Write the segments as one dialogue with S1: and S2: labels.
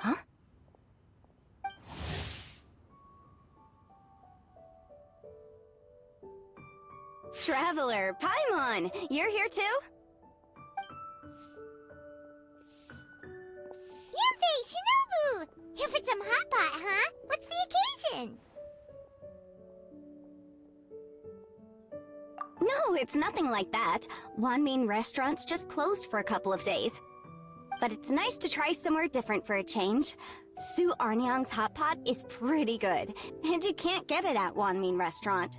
S1: Huh?
S2: Traveler, Paimon, you're here too?
S3: Yuffie, Shinobu! Here for some hot pot, huh? What's the occasion?
S2: No, it's nothing like that. Wanmin restaurant's just closed for a couple of days. But it's nice to try somewhere different for a change. Su Arnyang's hot pot is pretty good, and you can't get it at Wanmin restaurant.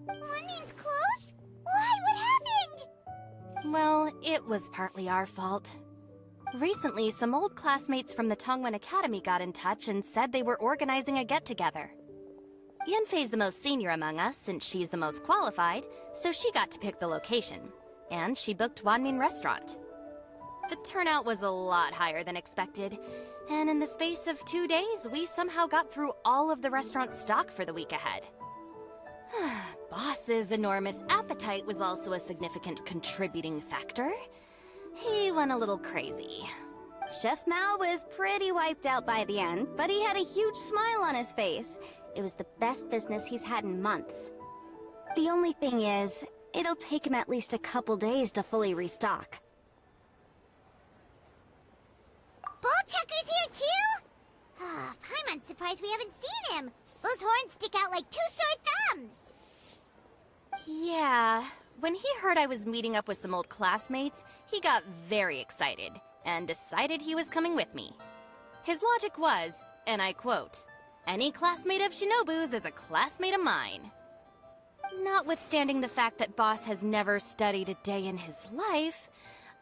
S3: Wanmin's closed? Why? What happened?
S1: Well, it was partly our fault. Recently, some old classmates from the Tongwen Academy got in touch and said they were organizing a get-together. Yanfei's the most senior among us, since she's the most qualified, so she got to pick the location. And she booked Wanmin Restaurant. The turnout was a lot higher than expected, and in the space of 2 days, we somehow got through all of the restaurant's stock for the week ahead. Boss's enormous appetite was also a significant contributing factor. He went a little crazy.
S2: Chef Mao was pretty wiped out by the end, but he had a huge smile on his face. It was the best business he's had in months. The only thing is, it'll take him at least a couple days to fully restock.
S3: Bullchucker's here too? Ah, Paimon's surprised we haven't seen him. Those horns stick out like two sore thumbs.
S1: Yeah, when he heard I was meeting up with some old classmates, he got very excited and decided he was coming with me. His logic was, and I quote, "Any classmate of Shinobu's is a classmate of mine." Notwithstanding the fact that Boss has never studied a day in his life,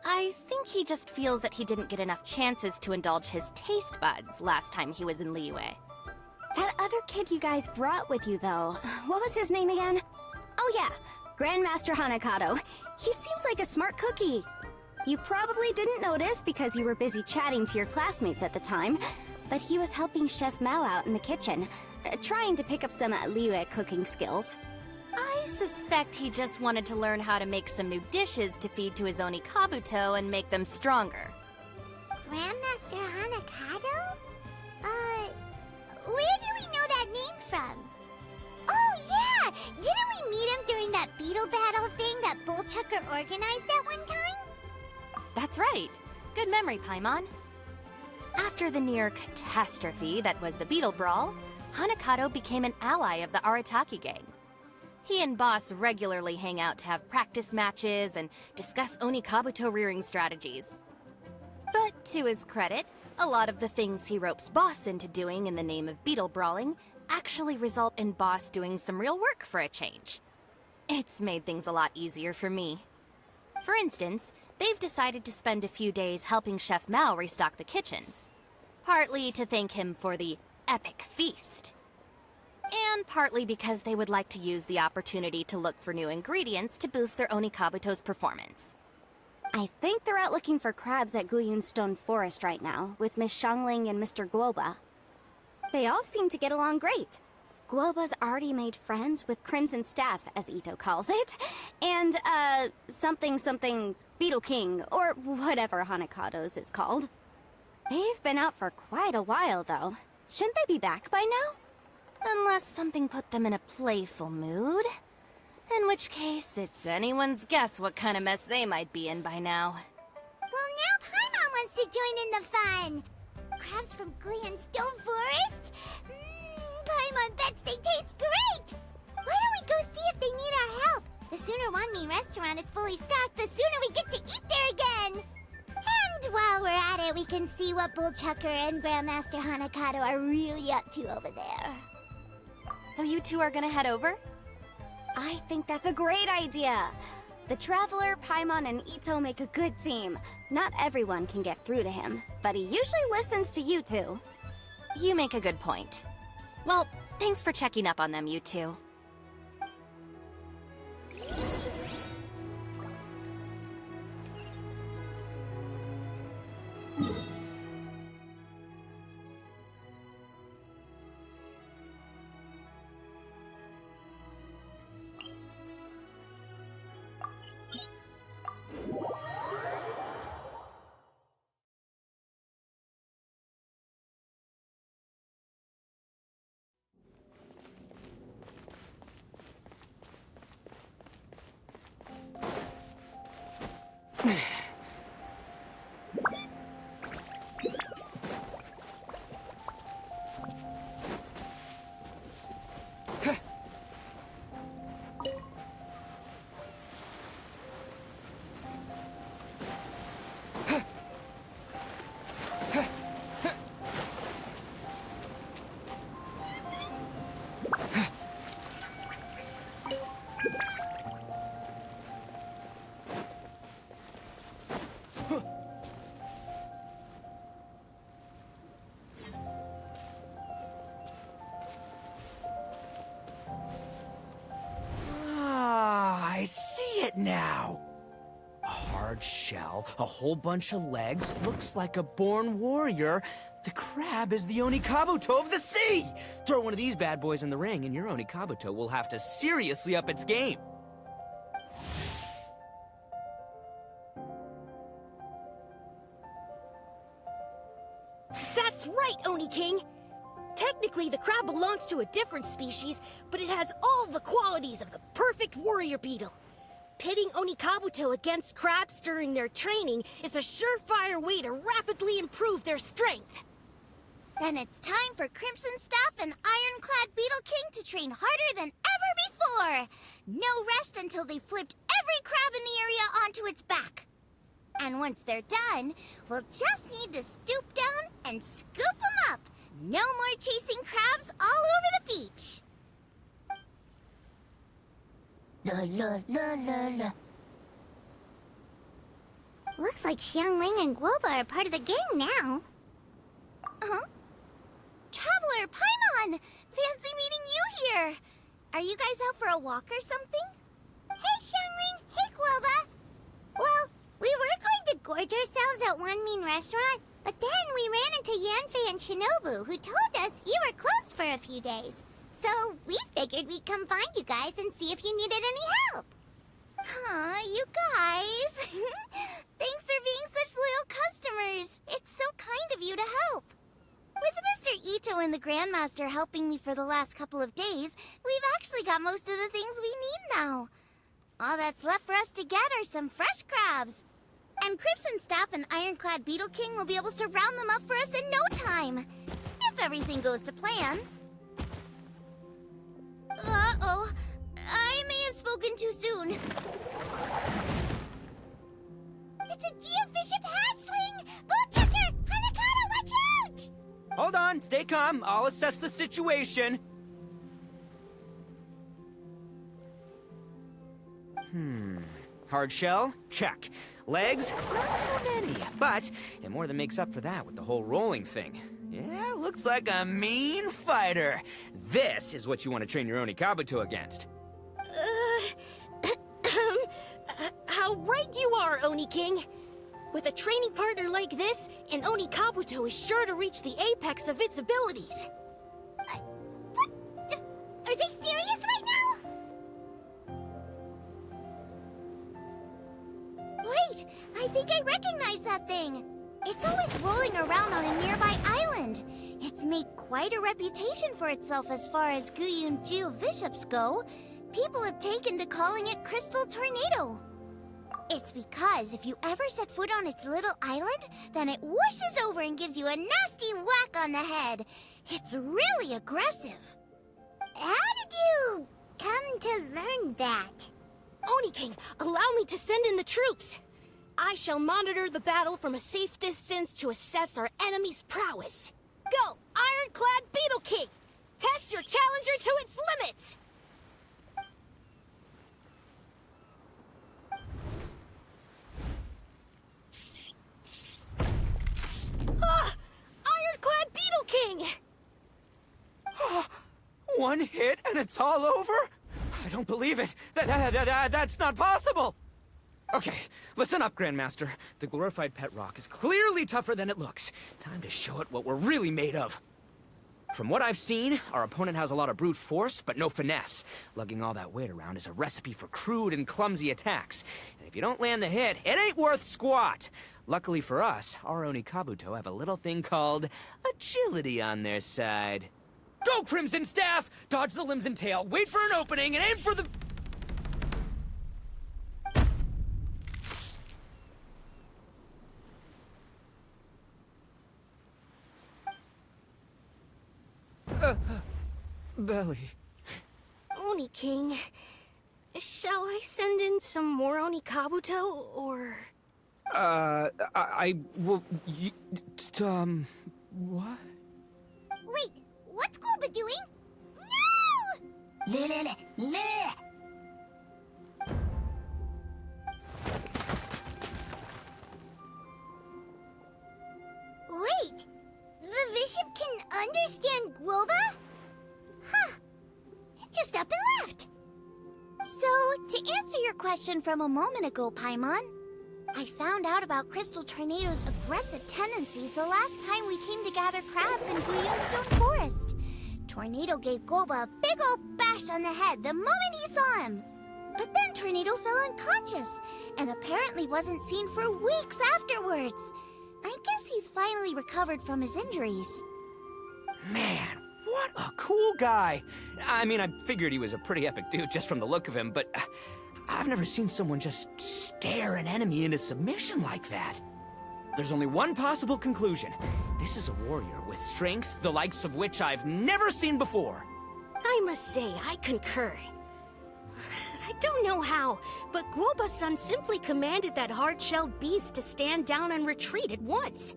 S1: I think he just feels that he didn't get enough chances to indulge his taste buds last time he was in Liyue.
S2: That other kid you guys brought with you, though, what was his name again? Oh yeah, Grandmaster Hanakato. He seems like a smart cookie. You probably didn't notice because you were busy chatting to your classmates at the time, but he was helping Chef Mao out in the kitchen, trying to pick up some Liyue cooking skills.
S1: I suspect he just wanted to learn how to make some new dishes to feed to his Oni Kabuto and make them stronger.
S3: Grandmaster Hanakato? Where do we know that name from? Oh yeah! Didn't we meet him during that Beetle battle thing that Bullchucker organized at one time?
S1: That's right. Good memory, Paimon. After the near catastrophe that was the Beetle Brawl, Hanakato became an ally of the Arataki gang. He and Boss regularly hang out to have practice matches and discuss Oni Kabuto rearing strategies. But to his credit, a lot of the things he ropes Boss into doing in the name of Beetle Brawling actually result in Boss doing some real work for a change. It's made things a lot easier for me. For instance, they've decided to spend a few days helping Chef Mao restock the kitchen. Partly to thank him for the epic feast. And partly because they would like to use the opportunity to look for new ingredients to boost their Oni Kabuto's performance.
S2: I think they're out looking for crabs at Guyun Stone Forest right now, with Miss Shangling and Mr. Guoba. They all seem to get along great. Guoba's already made friends with Crimson Staff, as Ito calls it, and, something Beetle King, or whatever Hanakato's is called. They've been out for quite a while, though. Shouldn't they be back by now?
S1: Unless something put them in a playful mood. In which case, it's anyone's guess what kind of mess they might be in by now.
S3: Well, now Paimon wants to join in the fun! Crabs from Guyun Stone Forest? Paimon bets they taste great! Why don't we go see if they need our help? The sooner Wanmin restaurant is fully stocked, the sooner we get to eat there again! And while we're at it, we can see what Bullchucker and Grandmaster Hanakato are really up to over there.
S1: So you two are gonna head over?
S2: I think that's a great idea. The Traveler, Paimon, and Ito make a good team. Not everyone can get through to him, but he usually listens to you two.
S1: You make a good point. Well, thanks for checking up on them, you two.
S4: now. A hard shell, a whole bunch of legs, looks like a born warrior. The crab is the Onikabuto of the sea! Throw one of these bad boys in the ring and your Onikabuto will have to seriously up its game.
S5: That's right, Oni King! Technically, the crab belongs to a different species, but it has all the qualities of the perfect warrior beetle. Pitting Onikabuto against crabs during their training is a surefire way to rapidly improve their strength.
S3: Then it's time for Crimson Staff and Ironclad Beetle King to train harder than ever before. No rest until they've flipped every crab in the area onto its back. And once they're done, we'll just need to stoop down and scoop them up. No more chasing crabs all over the beach. La la la la la. Looks like Xiangling and Guoba are part of the gang now. Huh? Traveler, Paimon! Fancy meeting you here! Are you guys out for a walk or something? Hey, Xiangling! Hey, Guoba! Well, we were going to gorge ourselves at one mean restaurant, but then we ran into Yanfei and Shinobu, who told us you were closed for a few days. So we figured we'd come find you guys and see if you needed any help. Aw, you guys. Thanks for being such loyal customers. It's so kind of you to help. With Mr. Ito and the Grandmaster helping me for the last couple of days, we've actually got most of the things we need now. All that's left for us to get are some fresh crabs. And Crimson Staff and Ironclad Beetle King will be able to round them up for us in no time. If everything goes to plan. Uh-oh. I may have spoken too soon. It's a geofiship hatchling! Bullchecker! Hanakata, watch out!
S4: Hold on, stay calm. I'll assess the situation. Hard shell? Check. Legs? Not too many, but it more than makes up for that with the whole rolling thing. Yeah, looks like a mean fighter. This is what you want to train your Onikabuto against.
S5: How right you are, Oni King! With a training partner like this, an Onikabuto is sure to reach the apex of its abilities.
S3: What? Are they serious right now? Wait, I think I recognize that thing. It's always rolling around on a nearby island. It's made quite a reputation for itself as far as Guyun geofiships go. People have taken to calling it Crystal Tornado. It's because if you ever set foot on its little island, then it whooshes over and gives you a nasty whack on the head. It's really aggressive. How did you come to learn that?
S5: Oni King, allow me to send in the troops. I shall monitor the battle from a safe distance to assess our enemy's prowess. Go, Ironclad Beetle King! Test your challenger to its limits! Ah! Ironclad Beetle King!
S4: One hit and it's all over? I don't believe it. That's not possible. Okay, listen up, Grandmaster. The glorified pet rock is clearly tougher than it looks. Time to show it what we're really made of. From what I've seen, our opponent has a lot of brute force, but no finesse. Lugging all that weight around is a recipe for crude and clumsy attacks. And if you don't land the hit, it ain't worth squat. Luckily for us, our Onikabuto have a little thing called agility on their side. Go, Crimson Staff! Dodge the limbs and tail, wait for an opening, and aim for the... Belly.
S5: Oni King, shall I send in some more Onikabuto, or...?
S4: Well, what?
S3: Wait, what's Guoba doing? No! Wait, the bishop can understand Guoba? Huh, it just up and left. So, to answer your question from a moment ago, Paimon, I found out about Crystal Tornado's aggressive tendencies the last time we came to gather crabs in Guyunstone Forest. Tornado gave Golba a big old bash on the head the moment he saw him. But then Tornado fell unconscious, and apparently wasn't seen for weeks afterwards. I guess he's finally recovered from his injuries.
S4: Man, what a cool guy. I mean, I figured he was a pretty epic dude just from the look of him, but I've never seen someone just stare an enemy into submission like that. There's only one possible conclusion. This is a warrior with strength, the likes of which I've never seen before.
S5: I must say, I concur. I don't know how, but Guoba-san simply commanded that hard-shelled beast to stand down and retreat at once.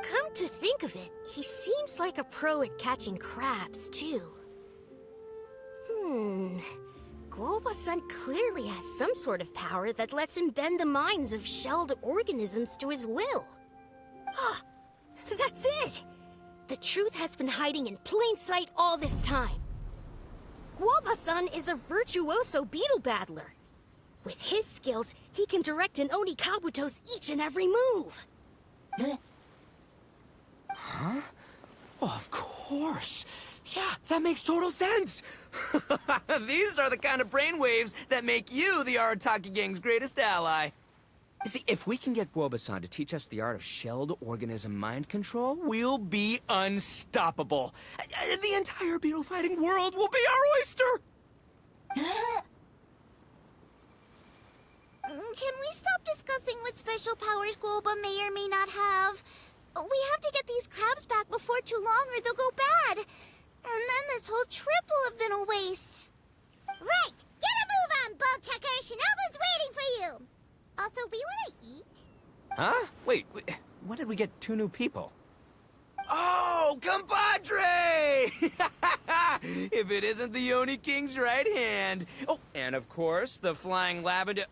S5: Come to think of it, he seems like a pro at catching crabs, too. Guoba-san clearly has some sort of power that lets him bend the minds of shelled organisms to his will. Ah, that's it! The truth has been hiding in plain sight all this time. Guoba-san is a virtuoso beetle battler. With his skills, he can direct an Oni Kabuto's each and every move.
S4: Huh? Oh, of course. Yeah, that makes total sense. These are the kind of brainwaves that make you the Arataki Gang's greatest ally. You see, if we can get Guoba-san to teach us the art of shelled organism mind control, we'll be unstoppable. The entire beetle fighting world will be our oyster!
S3: Can we stop discussing what special powers Guoba may or may not have? We have to get these crabs back before too long or they'll go bad. And then this whole trip will have been a waste. Right! Get a move on, Bullchucker! Shinobu's waiting for you! Also, we want to eat?
S4: Huh? Wait, when did we get two new people? Oh, compadre! If it isn't the Oni King's right hand. Oh, and of course, the flying lavender...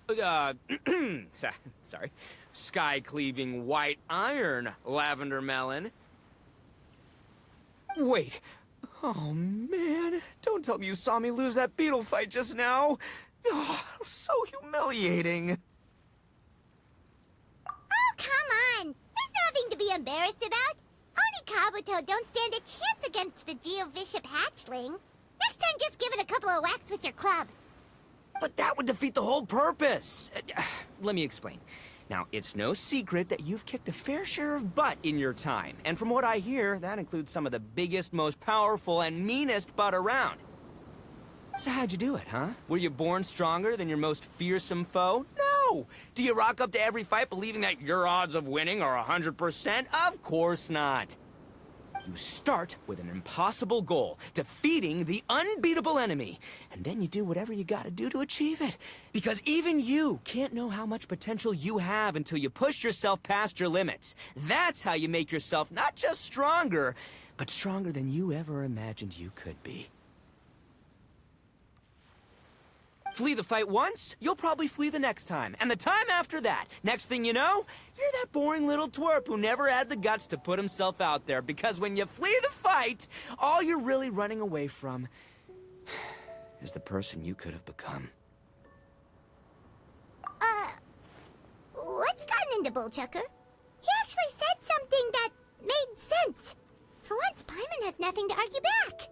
S4: sorry. Sky-cleaving white iron lavender melon. Wait. Oh, man. Don't tell me you saw me lose that beetle fight just now. Oh, so humiliating.
S3: Oh, come on! There's nothing to be embarrassed about. Oni Kabuto don't stand a chance against the Geovishap hatchling. Next time, just give it a couple of whacks with your club.
S4: But that would defeat the whole purpose. Let me explain. Now, it's no secret that you've kicked a fair share of butt in your time. And from what I hear, that includes some of the biggest, most powerful, and meanest butt around. So how'd you do it, huh? Were you born stronger than your most fearsome foe? No! Do you rock up to every fight believing that your odds of winning are 100%? Of course not. You start with an impossible goal, defeating the unbeatable enemy. And then you do whatever you gotta do to achieve it. Because even you can't know how much potential you have until you push yourself past your limits. That's how you make yourself not just stronger, but stronger than you ever imagined you could be. Flee the fight once, you'll probably flee the next time. And the time after that. Next thing you know, you're that boring little twerp who never had the guts to put himself out there. Because when you flee the fight, all you're really running away from is the person you could have become.
S3: What's gotten into Bullchucker? He actually said something that made sense. For once, Paimon has nothing to argue back.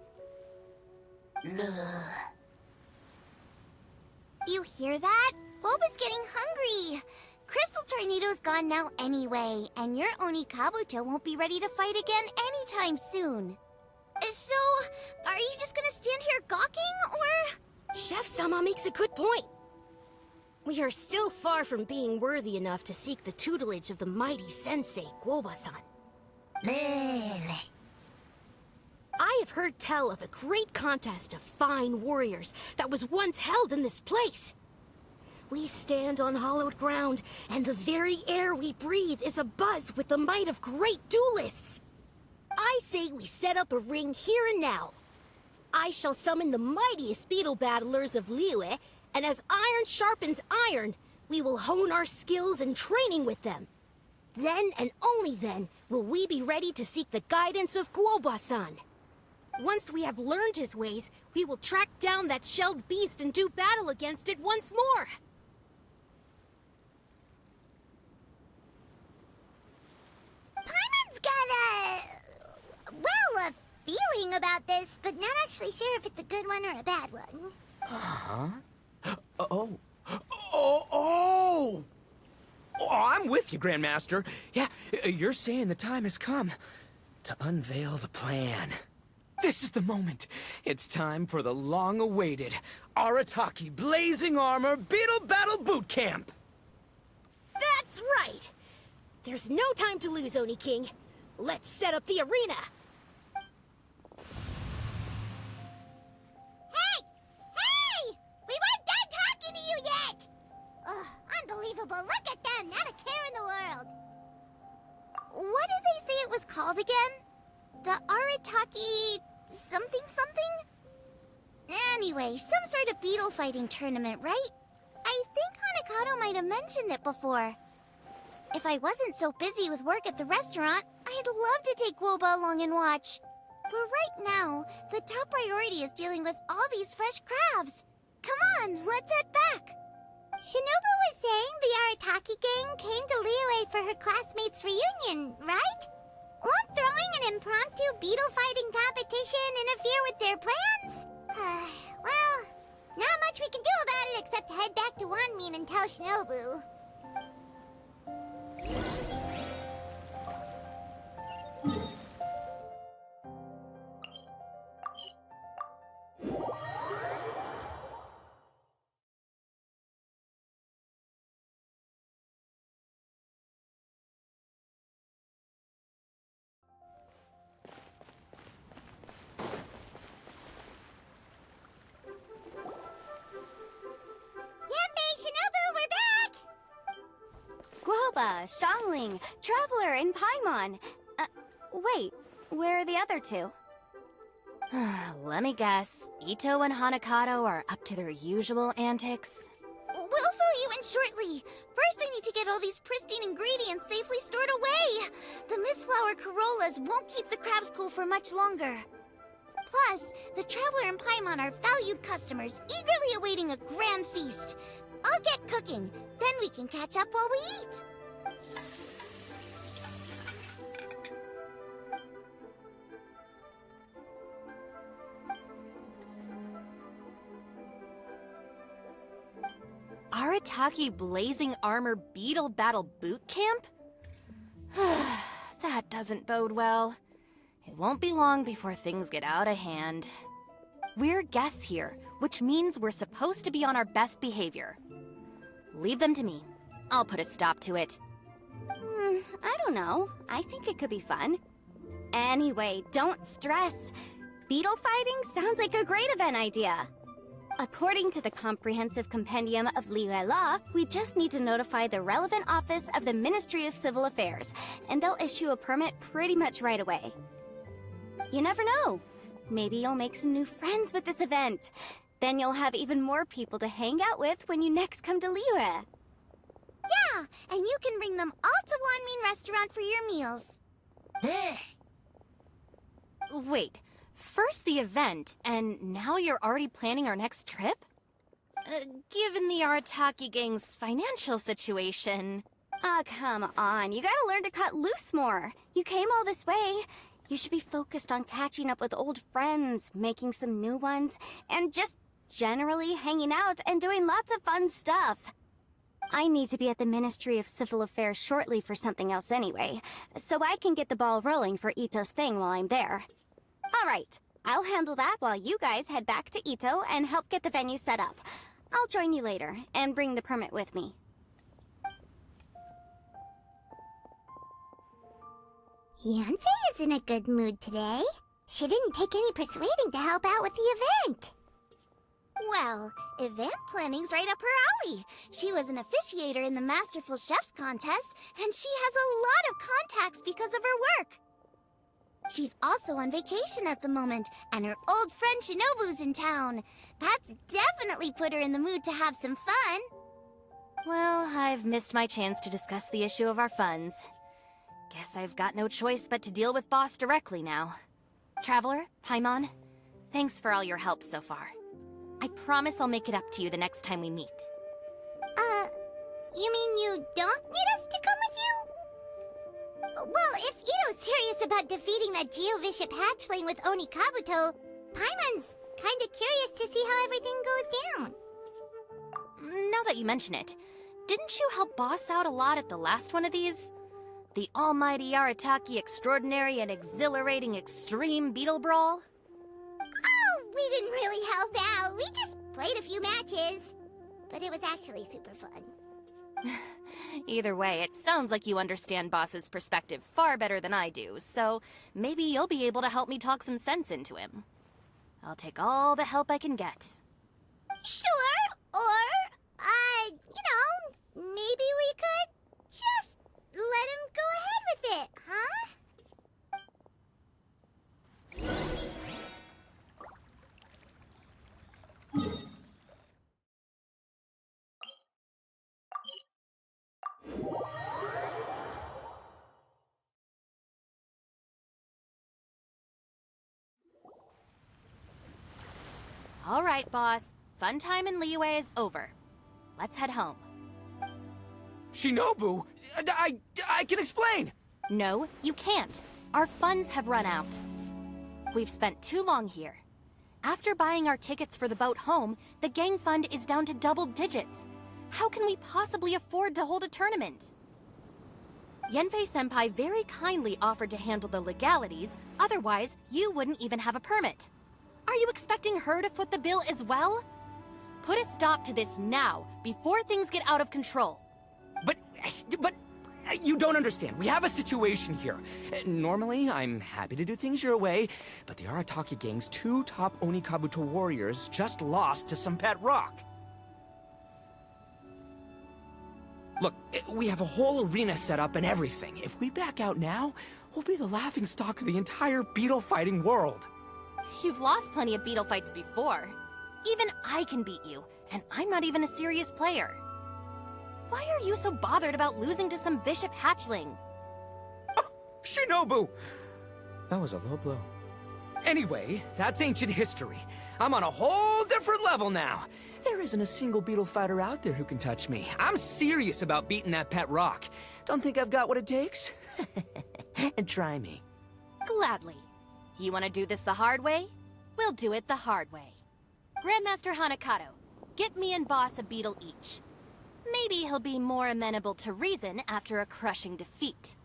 S3: You hear that? Boba's getting hungry. Crystal Tornado's gone now anyway, and your Oni Kabuto won't be ready to fight again anytime soon. So, are you just gonna stand here gawking, or...?
S5: Chef-sama makes a good point. We are still far from being worthy enough to seek the tutelage of the mighty sensei, Guoba-san. I have heard tell of a great contest of fine warriors that was once held in this place. We stand on hallowed ground, and the very air we breathe is abuzz with the might of great duelists. I say we set up a ring here and now. I shall summon the mightiest beetle battlers of Liyue, and as iron sharpens iron, we will hone our skills and training with them. Then, and only then, will we be ready to seek the guidance of Guoba-san. Once we have learned his ways, we will track down that shelled beast and do battle against it once more.
S3: Paimon's got a feeling about this, but not actually sure if it's a good one or a bad one.
S4: Huh? Oh. Oh, I'm with you, Grandmaster. Yeah, you're saying the time has come to unveil the plan. This is the moment. It's time for the long-awaited Arataki Blazing Armor Beetle Battle Boot Camp.
S5: That's right! There's no time to lose, Oni King. Let's set up the arena!
S3: Hey! We weren't done talking to you yet! Ugh, unbelievable. Look at them. Not a care in the world.
S2: What did they say it was called again? The Arataki something something? Anyway, some sort of beetle fighting tournament, right? I think Hanakato might have mentioned it before. If I wasn't so busy with work at the restaurant, I'd love to take Woba along and watch. But right now, the top priority is dealing with all these fresh crabs. Come on, let's head back.
S3: Shinobu was saying the Arataki gang came to Liyue for her classmates' reunion, right? Won't throwing an impromptu beetle fighting competition interfere with their plans? Well, not much we can do about it except head back to Wanmin and tell Shinobu.
S2: Guoba, Xiangling, Traveler, and Paimon. Wait, where are the other two?
S1: Let me guess. Ito and Hanakato are up to their usual antics?
S2: We'll fill you in shortly. First, I need to get all these pristine ingredients safely stored away. The Mistflower Corollas won't keep the crabs cool for much longer. Plus, the Traveler and Paimon are valued customers, eagerly awaiting a grand feast. I'll get cooking, then we can catch up while we eat.
S1: Arataki Blazing Armor Beetle Battle Boot Camp? That doesn't bode well. It won't be long before things get out of hand. We're guests here, which means we're supposed to be on our best behavior. Leave them to me. I'll put a stop to it.
S2: I don't know. I think it could be fun. Anyway, don't stress. Beetle fighting sounds like a great event idea. According to the Comprehensive Compendium of Liyue Law, we just need to notify the relevant office of the Ministry of Civil Affairs, and they'll issue a permit pretty much right away. You never know. Maybe you'll make some new friends with this event. Then you'll have even more people to hang out with when you next come to Liyue. Yeah, and you can bring them all to Wanmin Restaurant for your meals.
S1: Wait, first the event, and now you're already planning our next trip? Given the Arataki gang's financial situation...
S2: Ah, come on. You gotta learn to cut loose more. You came all this way. You should be focused on catching up with old friends, making some new ones, and just generally hanging out and doing lots of fun stuff. I need to be at the Ministry of Civil Affairs shortly for something else anyway, so I can get the ball rolling for Ito's thing while I'm there. Alright, I'll handle that while you guys head back to Ito and help get the venue set up. I'll join you later, and bring the permit with me.
S3: Yanfei is in a good mood today. She didn't take any persuading to help out with the event.
S2: Well, event planning's right up her alley. She was an officiator in the Masterful Chefs contest, and she has a lot of contacts because of her work. She's also on vacation at the moment, and her old friend Shinobu's in town. That's definitely put her in the mood to have some fun.
S1: Well, I've missed my chance to discuss the issue of our funds. Guess I've got no choice but to deal with Boss directly now. Traveler, Paimon, thanks for all your help so far. I promise I'll make it up to you the next time we meet.
S3: You mean you don't need us to come with you? Well, if Ito's serious about defeating that Geovishap hatchling with Oni Kabuto, Paimon's kinda curious to see how everything goes down.
S1: Now that you mention it, didn't you help boss out a lot at the last one of these? The almighty Arataki extraordinary and exhilarating extreme Beetle Brawl?
S3: Oh, we didn't really help out. We just played a few matches. But it was actually super fun.
S1: Either way, it sounds like you understand Boss's perspective far better than I do, so maybe you'll be able to help me talk some sense into him. I'll take all the help I can get.
S3: Sure, or, maybe we could just let him go ahead with it, huh?
S1: All right, boss. Fun time in Liyue is over. Let's head home.
S4: Shinobu, I can explain.
S1: No, you can't. Our funds have run out. We've spent too long here. After buying our tickets for the boat home, the gang fund is down to double digits. How can we possibly afford to hold a tournament? Yenfei-senpai very kindly offered to handle the legalities, otherwise you wouldn't even have a permit. Are you expecting her to foot the bill as well? Put a stop to this now, before things get out of control.
S4: But you don't understand. We have a situation here. Normally, I'm happy to do things your way, but the Arataki gang's 2 top Oni Kabuto warriors just lost to some pet rock. Look, we have a whole arena set up and everything. If we back out now, we'll be the laughingstock of the entire beetle fighting world.
S1: You've lost plenty of beetle fights before. Even I can beat you, and I'm not even a serious player. Why are you so bothered about losing to some Bishop hatchling?
S4: Oh, Shinobu! That was a low blow. Anyway, that's ancient history. I'm on a whole different level now. There isn't a single beetle fighter out there who can touch me. I'm serious about beating that pet rock. Don't think I've got what it takes? And try me.
S1: Gladly. You want to do this the hard way? We'll do it the hard way. Grandmaster Hanakato, get me and Boss a beetle each. Maybe he'll be more amenable to reason after a crushing defeat.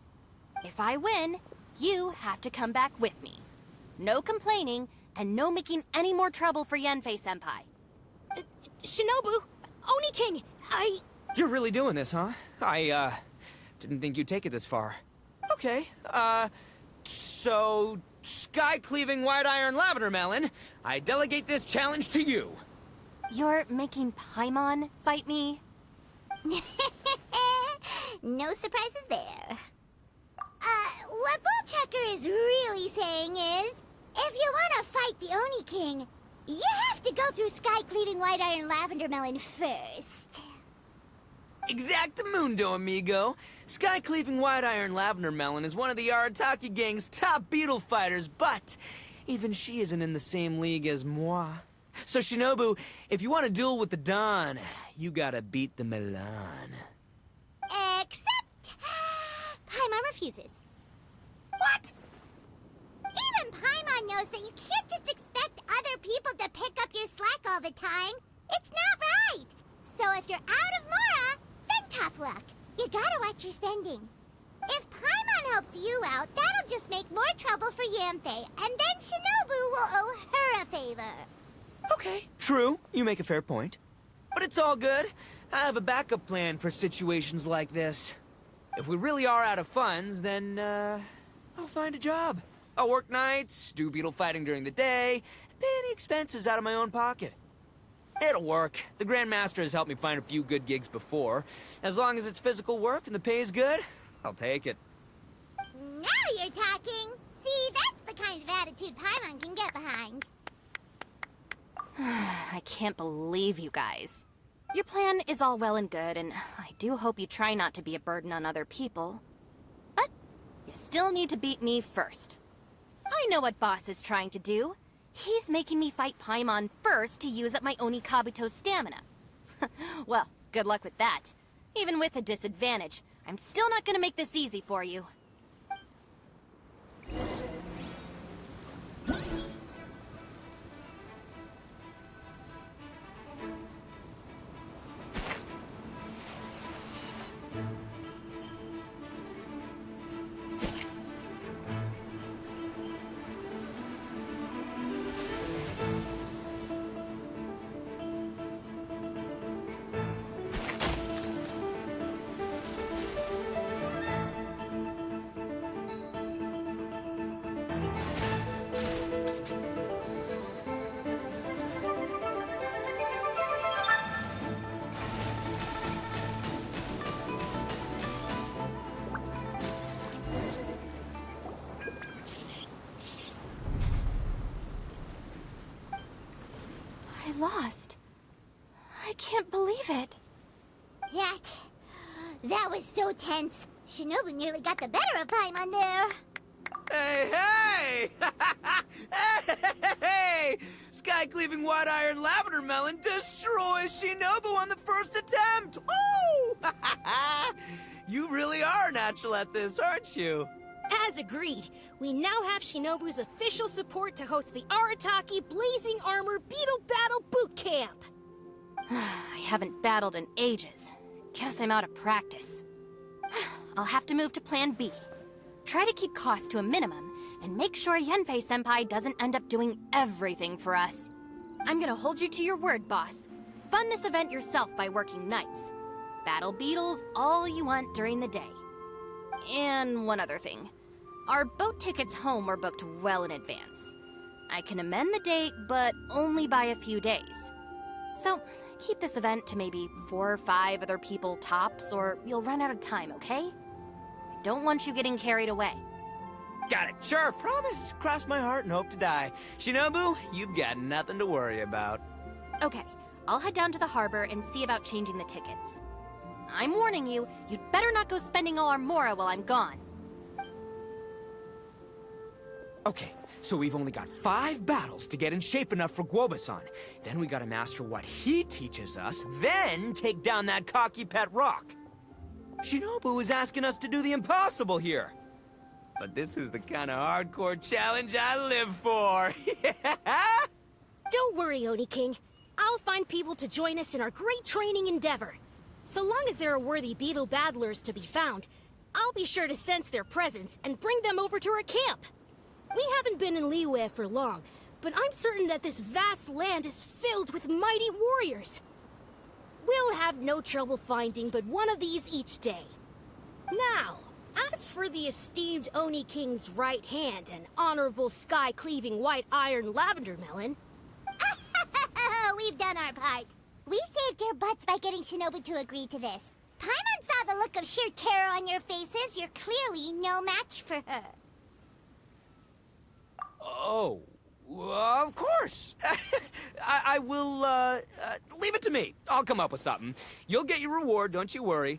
S1: If I win, you have to come back with me. No complaining, and no making any more trouble for Yenfei-senpai.
S5: Shinobu, Oni King,
S4: You're really doing this, huh? I didn't think you'd take it this far. Okay, so... Sky-cleaving white iron lavender melon, I delegate this challenge to you.
S1: You're making Paimon fight me?
S3: No surprises there. What Bullchucker is really saying is, if you want to fight the Oni King, you have to go through Sky-cleaving white iron lavender melon first.
S4: Exactamundo, amigo. Sky-cleaving white iron lavender melon is one of the Arataki gang's top beetle fighters, but even she isn't in the same league as moi. So Shinobu, if you want to duel with the Don, you gotta beat the Milan.
S3: Except... Paimon refuses.
S4: What?
S3: Even Paimon knows that you can't just expect other people to pick up your slack all the time. It's not right. So if you're out of Mora, then tough luck. You gotta watch your spending. If Paimon helps you out, that'll just make more trouble for Yamfei, and then Shinobu will owe her a favor.
S4: Okay, true. You make a fair point. But it's all good. I have a backup plan for situations like this. If we really are out of funds, then, I'll find a job. I'll work nights, do beetle fighting during the day, pay any expenses out of my own pocket. It'll work. The Grandmaster has helped me find a few good gigs before. As long as it's physical work and the pay is good, I'll take it.
S3: Now you're talking. See, that's the kind of attitude Paimon can get behind.
S1: I can't believe you guys. Your plan is all well and good, and I do hope you try not to be a burden on other people. But you still need to beat me first. I know what Boss is trying to do. He's making me fight Paimon first to use up my Oni Kabuto's stamina. Well, good luck with that. Even with a disadvantage, I'm still not gonna make this easy for you. I lost. I can't believe it.
S3: That was so tense. Shinobu nearly got the better of Paimon there.
S4: Hey! Hey! Sky-cleaving white iron lavender melon destroys Shinobu on the first attempt! Ooh! You really are natural at this, aren't you?
S5: As agreed, we now have Shinobu's official support to host the Arataki Blazing Armor Beetle Battle Boot Camp.
S1: I haven't battled in ages. Guess I'm out of practice. I'll have to move to Plan B. Try to keep costs to a minimum, and make sure Yanfei-senpai doesn't end up doing everything for us. I'm gonna hold you to your word, boss. Fund this event yourself by working nights. Battle beetles all you want during the day. And one other thing. Our boat tickets home were booked well in advance. I can amend the date, but only by a few days. So, keep this event to maybe 4 or 5 other people tops, or you'll run out of time, okay? I don't want you getting carried away.
S4: Got it, sure, promise. Cross my heart and hope to die. Shinobu, you've got nothing to worry about.
S1: Okay, I'll head down to the harbor and see about changing the tickets. I'm warning you, you'd better not go spending all our mora while I'm gone.
S4: Okay, so we've only got 5 battles to get in shape enough for Guoba-san. Then we gotta master what he teaches us, then take down that cocky pet rock. Shinobu is asking us to do the impossible here. But this is the kind of hardcore challenge I live for.
S5: Don't worry, Oni King. I'll find people to join us in our great training endeavor. So long as there are worthy beetle battlers to be found, I'll be sure to sense their presence and bring them over to our camp. We haven't been in Liyue for long, but I'm certain that this vast land is filled with mighty warriors. We'll have no trouble finding but one of these each day. Now, as for the esteemed Oni King's right hand and honorable sky-cleaving white iron lavender melon...
S3: We've done our part. We saved your butts by getting Shinobu to agree to this. Paimon saw the look of sheer terror on your faces. You're clearly no match for her.
S4: Oh, of course. I will, leave it to me. I'll come up with something. You'll get your reward, don't you worry.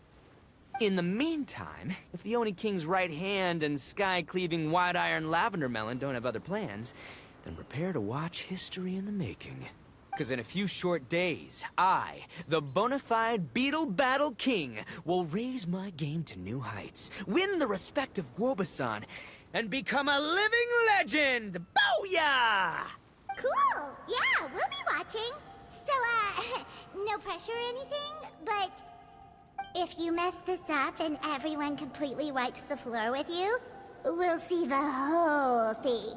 S4: In the meantime, if the Oni King's right hand and sky-cleaving white iron lavender melon don't have other plans, then prepare to watch history in the making. Because in a few short days, I, the bona fide Beetle Battle King, will raise my game to new heights, win the respect of Guoba-san, and become a living legend! Booyah!
S3: Cool. Yeah, we'll be watching. So, no pressure or anything, but if you mess this up and everyone completely wipes the floor with you, we'll see the whole thing.